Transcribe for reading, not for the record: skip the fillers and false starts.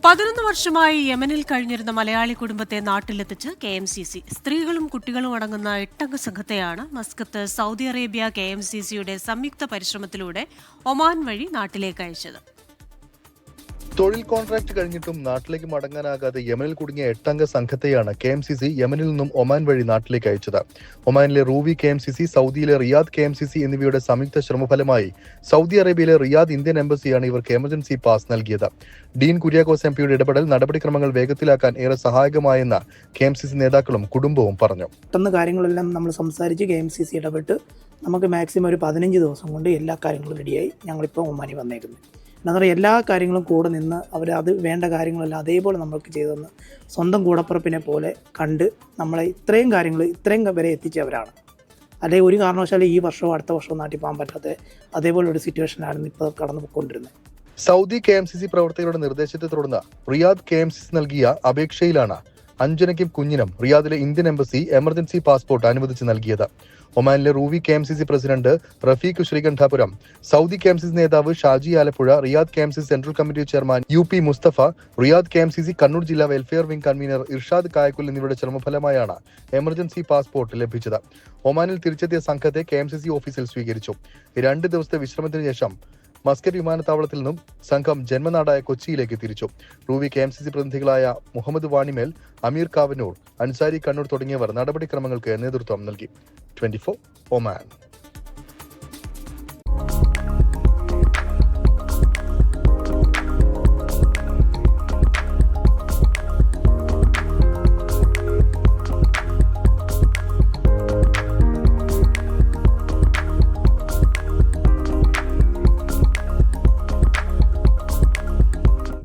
11 വർഷമായി യമനിൽ കഴിഞ്ഞിരുന്ന മലയാളി കുടുംബത്തെ നാട്ടിലെത്തിച്ച് KMCC. സ്ത്രീകളും കുട്ടികളും അടങ്ങുന്ന 8-അംഗ സംഘത്തെയാണ് മസ്കത്ത് സൗദി അറേബ്യ KMCCയുടെ സംയുക്ത പരിശ്രമത്തിലൂടെ ഒമാൻ വഴി നാട്ടിലേക്ക് അയച്ചത്. തൊഴിൽ കോൺട്രാക്ട് കഴിഞ്ഞിട്ടും നാട്ടിലേക്ക് മടങ്ങാനാകാതെ യമനിൽ കുടുങ്ങിയ 8-അംഗ സംഘത്തെയാണ് KMCC യമനിൽ നിന്നും ഒമാൻ വഴി നാട്ടിലേക്ക് അയച്ചത്. ഒമാനിലെ റൂവി KMCC, സൗദിയിലെ റിയാദ് KMCC എന്നിവയുടെ സംയുക്ത ശ്രമഫലമായി സൗദി അറേബ്യയിലെ റിയാദ് ഇന്ത്യൻ എംബസിയാണ് ഇവർക്ക് എമർജൻസി പാസ് നൽകിയത്. ഡീൻ കുര്യാക്കോസ് MP ഇടപെടൽ നടപടിക്രമങ്ങൾ വേഗത്തിലാക്കാൻ ഏറെ സഹായകമായെന്ന് KMCC നേതാക്കളും കുടുംബവും പറഞ്ഞു. പെട്ടെന്ന് കാര്യങ്ങളെല്ലാം നമ്മൾ സംസാരിച്ച് KMCC ഇടപെട്ട് നമുക്ക് മാക്സിമം ഒരു 15 ദിവസം കൊണ്ട് എല്ലാ കാര്യങ്ങളും റെഡിയായി ഞങ്ങളിപ്പോൾ ഒമാനി വന്നേക്കുന്നത്. എന്താ പറയുക, എല്ലാ കാര്യങ്ങളും കൂടെ നിന്ന് അത് വേണ്ട കാര്യങ്ങളെല്ലാം അതേപോലെ നമ്മൾക്ക് ചെയ്തെന്ന് സ്വന്തം കൂടപ്പുറപ്പിനെ പോലെ കണ്ട് നമ്മളെ ഇത്രയും വരെ എത്തിച്ചവരാണ്. അല്ലെങ്കിൽ ഒരു കാരണവശാലും ഈ വർഷവും അടുത്ത വർഷവും നാട്ടിൽ പോകാൻ പറ്റാത്ത അതേപോലെ ഒരു സിറ്റുവേഷനായിരുന്നു ഇപ്പോൾ കടന്നു പോയിക്കൊണ്ടിരുന്നത്. സൗദി KMCC പ്രവർത്തകരുടെ നിർദ്ദേശത്തെ തുടർന്ന് റിയാദ് KMCC നൽകിയ അപേക്ഷയിലാണ് അഞ്ജനയ്ക്കും കുഞ്ഞിനും റിയാദിലെ ഇന്ത്യൻ എംബസി എമർജൻസി പാസ്പോർട്ട് അനുവദിച്ച് നൽകിയത്. ഒമാനിലെ Ruwi KMCC president Rafeeq Sreekandapuram, Saudi KMCC നേതാവ് Shaji Alappuzha, Riyadh KMCC central committee chairman UP Musthafa, Riyadh KMCC Kannur ജില്ലാ welfare wing convener Irshad Kayakkul എന്നിവരുടെ ശ്രമഫലമായാണ് എമർജൻസി പാസ്പോർട്ട് ലഭിച്ചത്. ഒമാനിൽ തിരിച്ചെത്തിയ സംഘത്തെ KMCC ഓഫീസിൽ സ്വീകരിച്ചു. 2 ദിവസത്തെ വിശ്രമത്തിന് ശേഷം മസ്കറ്റ് വിമാനത്താവളത്തിൽ നിന്നും സംഘം ജന്മനാടായ കൊച്ചിയിലേക്ക് തിരിച്ചു. റൂവി KMCC പ്രതിനിധികളായ മുഹമ്മദ് വാണിമേൽ, അമീർ കാവനൂർ, അൻസാരി കണ്ണൂർ തുടങ്ങിയവർ നടപടിക്രമങ്ങൾക്ക് നേതൃത്വം നൽകി. 24 ഒമാൻ.